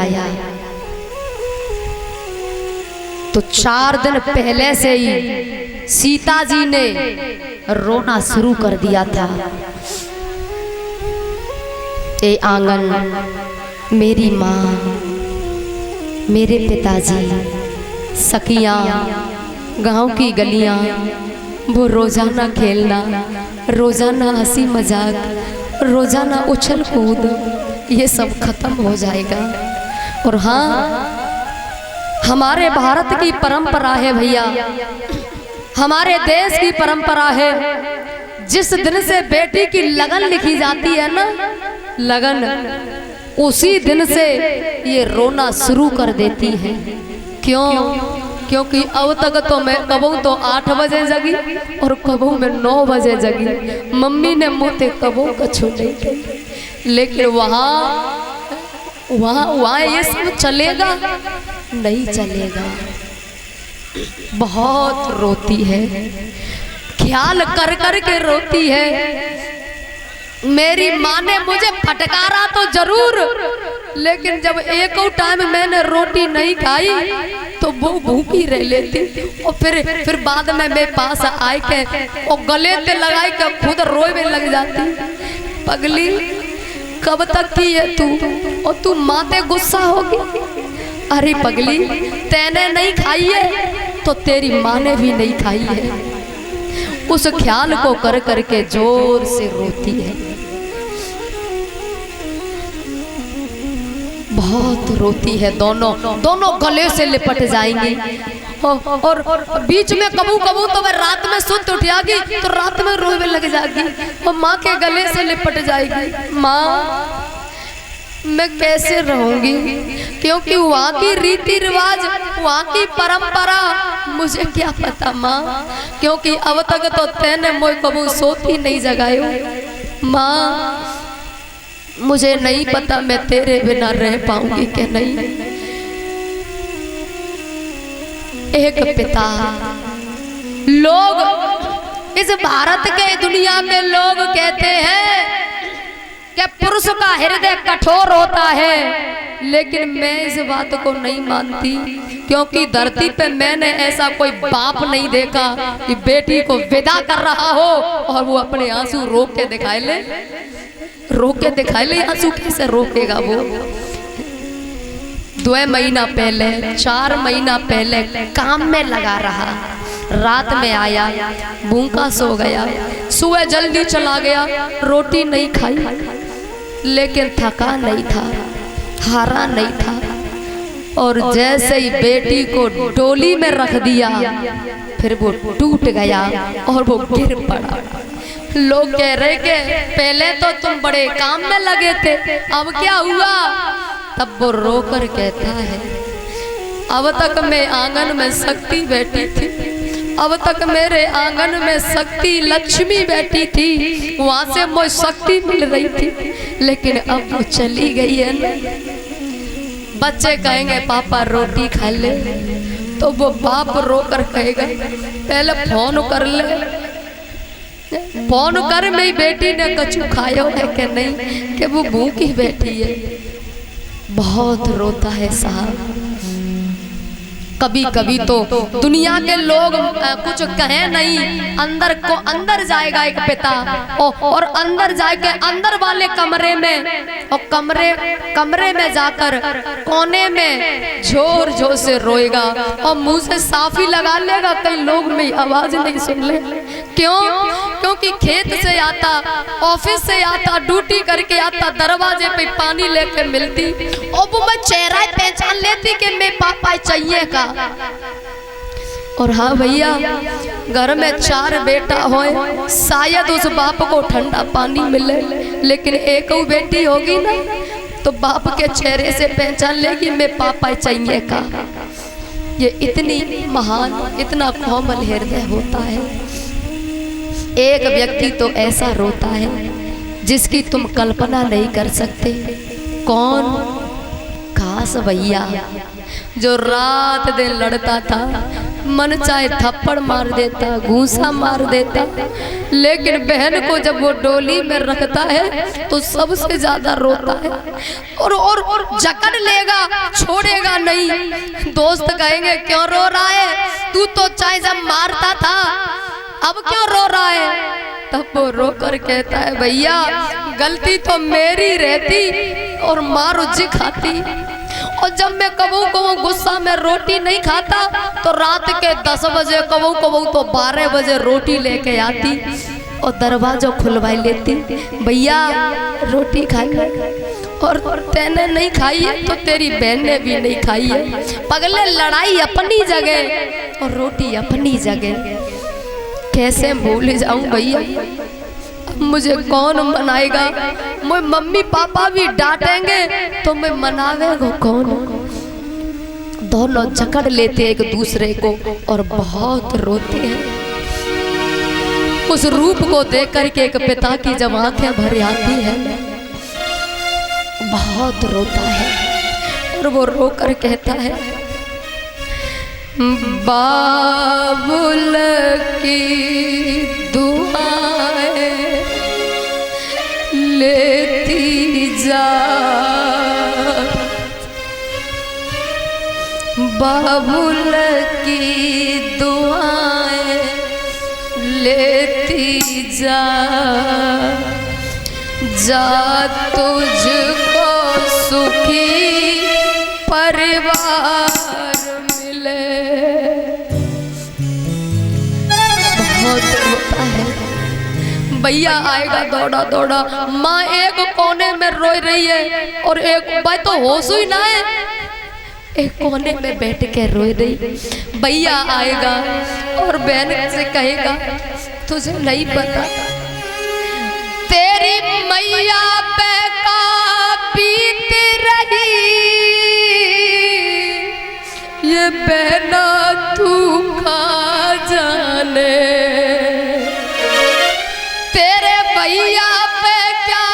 आया तो 4 दिन पहले से ही सीता जी ने रोना शुरू कर दिया था। ए आंगन, मेरी माँ, मेरे पिताजी, सखियाँ, गांव की गलियाँ, वो रोजाना खेलना, रोजाना हंसी मजाक, रोजाना उछल कूद, ये सब खत्म हो जाएगा। और हाँ, हमारे भारत की परंपरा है भैया, हमारे देश की परंपरा है, जिस दिन से बेटी की लगन लिखी जाती है ना, लगन, उसी दिन से ये रोना शुरू कर देती है। क्यों? क्योंकि अब तक तो मैं कबू तो 8 बजे जगी और कबू मैं 9 बजे जगी, मम्मी ने मुझे कबू कछु नहीं कही। लेकिन वहाँ ये सब चलेगा? नहीं चलेगा। बहुत रोती है, ख्याल कर कर के रोती है। मेरी माँ ने मुझे फटकारा तो जरूर, लेकिन जब एक टाइम मैंने रोटी नहीं खाई तो वो भूखी रह लेती, और फिर बाद में मेरे पास आए के और गले ते लगाई के खुद रोए लग जाती। पगली, कब तक की है तू, और तू माते गुस्सा होगी? अरे पगली, तैने नहीं खाई है तो तेरी माँ ने भी नहीं खाई है। उस ख्याल को कर करके जोर से रोती है, बहुत रोती है। दोनों गले से लिपट जाएंगी। और बीच में कबू तो मैं रात में सुत उठियागी तो रात में रोने लग जाएगी और माँ के गले से लिपट जाएगी। माँ, मैं कैसे रहूंगी? क्योंकि वहाँ की रीति रिवाज, वहाँ की परंपरा मुझे क्या पता माँ, क्योंकि अब तक तो तैने मुझे कबू सोती नहीं जगायो। माँ, मुझे नहीं पता मैं तेरे बिना रह पाऊंगी कि नहीं। एक पिता, लोग, इस भारत के दुनिया में लोग कहते हैं कि पुरुष का हृदय कठोर होता है, लेकिन मैं इस बात को नहीं मानती, क्योंकि धरती पे मैंने ऐसा कोई बाप नहीं देखा कि बेटी को विदा कर रहा हो और वो अपने आंसू रोक के दिखाए ले। रोक के दिखाए ले आंसू कैसे रोकेगा वो? 2 महीना पहले, 4 महीना पहले काम में लगा रहा, रात में आया, भूखा सो गया, सुबह जल्दी चला गया, रोटी नहीं खाई, लेकिन थका नहीं था, हारा नहीं था। और जैसे ही बेटी को डोली में रख दिया, फिर वो टूट गया और वो गिर पड़ा। लोग कह रहे कि पहले तो तुम बड़े काम में लगे थे, अब क्या हुआ? तब वो रोकर कहता है, अब तक मैं आंगन में शक्ति बैठी थी, अब तक मेरे आंगन में शक्ति लक्ष्मी बैठी थी, वहां से मुझे शक्ति मिल रही थी, लेकिन अब वो चली गई है ना। बच्चे कहेंगे पापा रोटी खा ले, तो वो बाप रोकर कहेगा पहले फोन कर ले, फोन कर मेरी बेटी ने कछु खाया है कि नहीं, कि वो भूखी बैठी है। बहुत रोता है साहब। कभी कभी तो दुनिया के लोग कुछ कहे नहीं, अंदर जाएगा एक पिता और अंदर जाके अंदर वाले कमरे में, और कमरे में जाकर कोने में जोर जोर से रोएगा और मुंह से साफी लगा लेगा, कई लोग में आवाज नहीं सुन ले। क्यों? क्योंकि खेत से आता, ऑफिस से आता, ड्यूटी करके आता, दरवाजे पे पानी लेके मिलती, और वो मैं चेहरा पहचान लेती कि मैं पापा चाहिए का। और हाँ भैया, घर में 4 बेटा होए, शायद उस बाप को ठंडा पानी मिले, लेकिन एक बेटी होगी ना, तो बाप के चेहरे से पहचान लेगी मैं पापा चाहिए का। ये इतनी महान, इतना कोमल हृदय होता है। एक व्यक्ति तो ऐसा रोता है जिसकी तुम कल्पना नहीं कर सकते। कौन? काश भैया, जो रात दिन लड़ता था, मन चाहे थप्पड़ मार देता, घूसा मार देता, लेकिन बहन को जब वो डोली में रखता है तो सबसे ज्यादा रोता है और जकड़ लेगा, छोड़ेगा नहीं। दोस्त कहेंगे क्यों रो रहा है, तू तो चाहे जब मारता था, अब क्यों रो रहा है? तब वो रो कर कहता है भैया गलती तो मेरी रहती और मार उज्जी खाती। और जब मैं कबू गुस्सा में रोटी नहीं खाता तो रात के 10 बजे कबू तो 12 बजे रोटी लेके आती और दरवाजा खुलवा लेती, भैया रोटी खा ले। और तैने नहीं खाई है तो तेरी बहन ने भी नहीं खाई है। पगले लड़ाई अपनी जगह और रोटी अपनी जगह। कैसे भूल जाऊं भैया, मुझे कौन मनाएगा? मुझे मम्मी पापा भी डांटेंगे तो मैं मनावेगा कौन? दोनों जकड़ लेते एक दूसरे को और बहुत रोते हैं। उस रूप को देख करके एक पिता की जब आंखें भर आती है, बहुत रोता है और वो रो कर कहता है बाबुल की दुआएं लेती जा, बाबुल की दुआएं लेती जा, जा तुझको सुखी परिवार मिले। बहुत रोता है भैया, आएगा दौड़ा दौड़ा, माँ एक कोने में रो रही है और एक भाई तो होश ही ना है, एक कोने में बैठ के रो रही। भैया आएगा और बहन से कहेगा तुझे नहीं पता तेरी मैया पे का बीत रही, ये बहना तू खा जाने, तेरे भैया पे क्या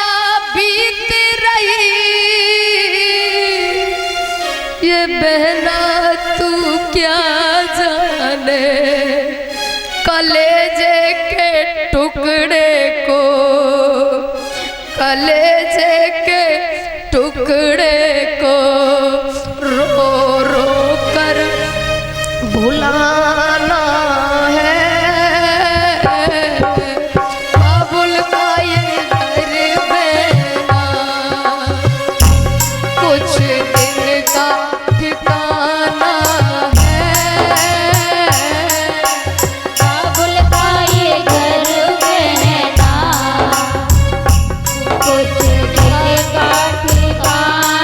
बीत रही, ये बहना तू क्या जाने। कलेजे के टुकड़े को, कलेजे के टुकड़े को रो रो कर भुलाना है। बाबुल का ये घर बेना कुछ दिन का ठिकाना है, बाबुल का ये घर बेना कुछ दिन का ठिकाना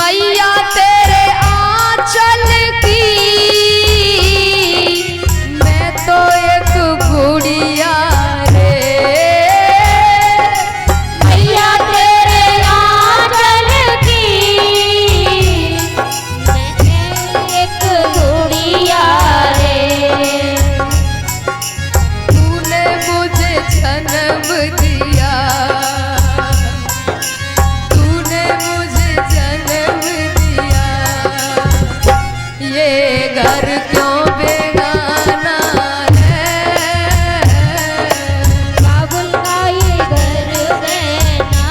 मैया तेरे आंचल की मैं तो एक गुड़िया रे। मैया तेरे आंचल की मैं एक गुड़िया रे। तूने मुझे जन्म दिया, तूने मुझे जन्म दिया, ये घर क्यों बेगाना है। बाबुल का ये घर बहना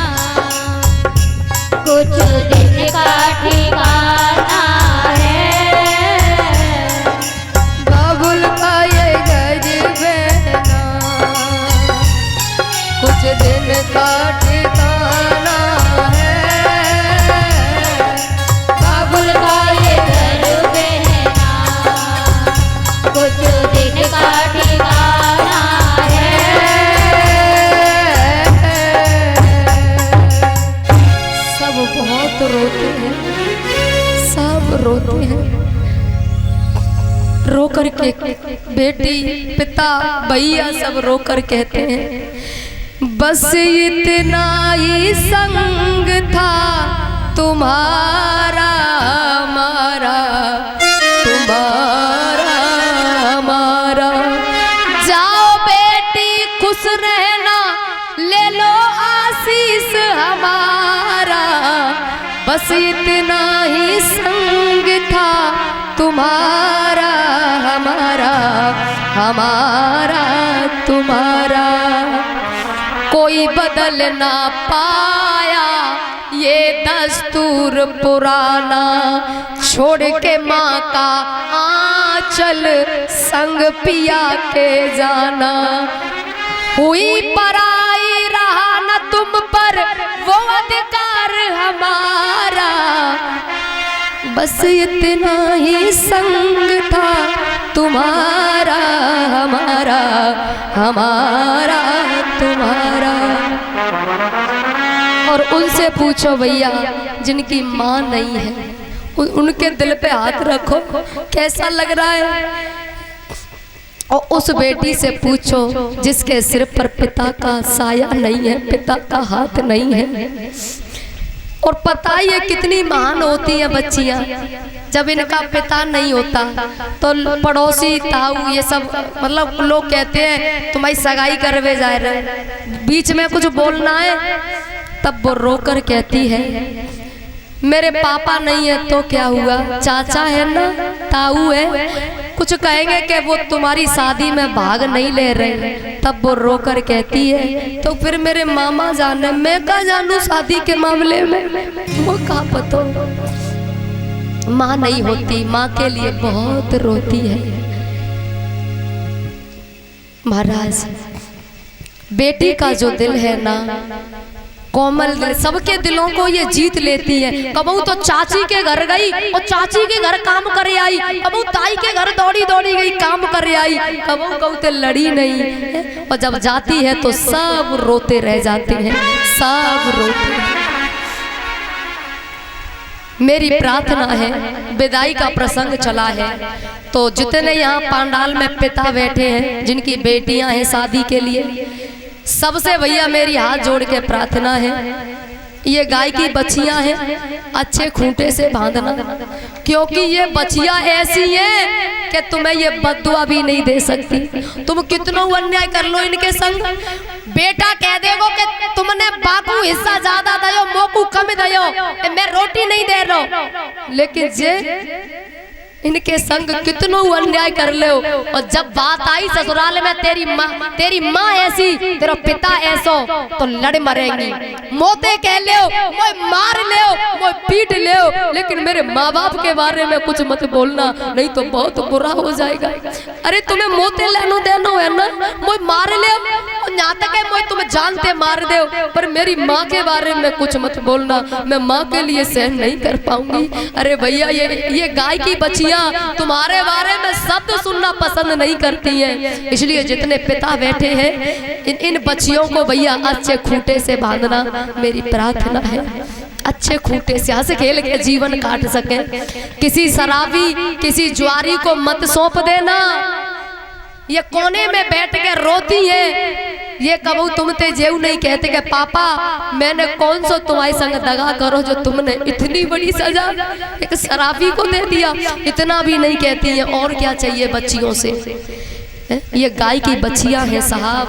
कुछ दिन का ठिकाना है। बाबुल का ये घर बहना कुछ दिन का ठिकाना है। बाबुल का ये घर बहना कुछ दिन का ठिकाना है। सब बहुत रोते हैं, सब रोते हैं। रो कर के बेटी पिता भैया सब रो कर कहते हैं बस इतना ही संग था तुम्हारा हमारा, तुम्हारा हमारा। जाओ बेटी खुश रहना, ले लो आशीष हमारा। बस इतना ही संग था तुम्हारा हमारा, हमारा तुम्हारा। कोई बदल ना पाया ये दस्तूर पुराना, छोड़ के माँ का आंचल संग पिया के जाना। हुई पराई रहा न तुम पर वो अधिकार हमारा। बस इतना ही संग था तुम्हारा हमारा, हमारा तुम्हारा। और उनसे पूछो भैया जिनकी माँ नहीं है, उनके दिल पे हाथ रखो, कैसा लग रहा है। और उस बेटी से पूछो जिसके सिर पर पिता का साया नहीं है, पिता का हाथ नहीं है। और पता ही है कितनी महान होती हैं बच्चियां जब इनका पिता नहीं होता। तो पड़ोसी ताऊ ये सब मतलब लोग कहते हैं तुम्हारी सगाई करवे जा रहे, बीच में कुछ बोलना है तब वो रोकर कहती है मेरे पापा नहीं है तो क्या हुआ, चाचा है ना, ताऊ है, कुछ कहेंगे कि वो तुम्हारी शादी में भाग नहीं ले रहे। तब वो रोकर कहती है तो फिर मेरे मामा जाने, मैं क्या जानू शादी के मामले में, वो कहाँ पता। माँ नहीं होती, माँ के लिए बहुत रोती है। महाराज बेटी का जो दिल है ना, कोमल दिल, सबके दिलों को ये जीत लेती है। कबू तो चाची के घर गई और चाची के घर काम करे आई, कबू ताई के घर दौड़ी दौड़ी गई काम करे आई, कबू कबू तो लड़ी नहीं है। और जब जाती है तो सब रोते रह जाते हैं, सब रोते हैं। मेरी प्रार्थना है, विदाई का प्रसंग चला है तो जितने यहाँ पंडाल में पिता बैठे हैं जिनकी बेटियां हैं शादी के लिए, सबसे भैया मेरी हाथ जोड़ के प्रार्थना है, ये गाय की बच्चियां हैं अच्छे खूंटे से बांधना, क्योंकि ये बच्चियां ऐसी हैं कि तुम्हें ये बद्दुआ भी नहीं दे सकती। तुम कितना अन्याय कर लो इनके संग, बेटा कह देगो कि तुमने बापू हिस्सा ज्यादा दयो, मोकू कम दयो, मैं रोटी नहीं दे रहा, लेकिन जे इनके संग कितनो अन्याय कर ले। और जब बात आई ससुराल में तेरी माँ ऐसी, तेरा पिता ऐसो, तो लड़ मरेंगी। मोते कह ले, मोए मार ले, मोए पीट ले, लेकिन मेरे माँ बाप के बारे में कुछ मत बोलना, नहीं तो बहुत बुरा हो जाएगा। अरे तुम्हें मोते लेनो देनो है ना, मोए मार ले, यहाँ तक है मोए तुम्हें जानते मार दे, पर मेरी माँ के बारे में कुछ मत बोलना, मैं माँ के लिए सहन नहीं कर पाऊंगी। अरे भैया ये गाय की बच्चियां तुम्हारे बारे में शब्द सुनना पसंद नहीं करती हैं, इसलिए जितने पिता बैठे हैं इन बच्चियों को भैया अच्छे खूंटे से बांधना मेरी प्रार्थना है। अच्छे खूंटे से हंस खेल के जीवन काट सके। किसी शराबी किसी जुआरी को मत सौंप देना। ये कोने में बैठ के रोती है, ये कबू तुमते जेऊ नहीं कहते कि पापा मैंने कौन सा तुम्हारे संग दगा करो जो तुमने इतनी बड़ी सजा एक शराबी को दे दिया। इतना भी नहीं कहती है, और क्या चाहिए बच्चियों से। ये गाय की बच्चियां हैं साहब,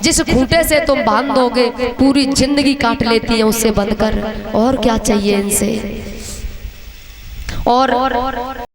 जिस खूंटे से तुम बांध दोगे पूरी जिंदगी काट लेती है उससे बंध कर। और क्या चाहिए इनसे। और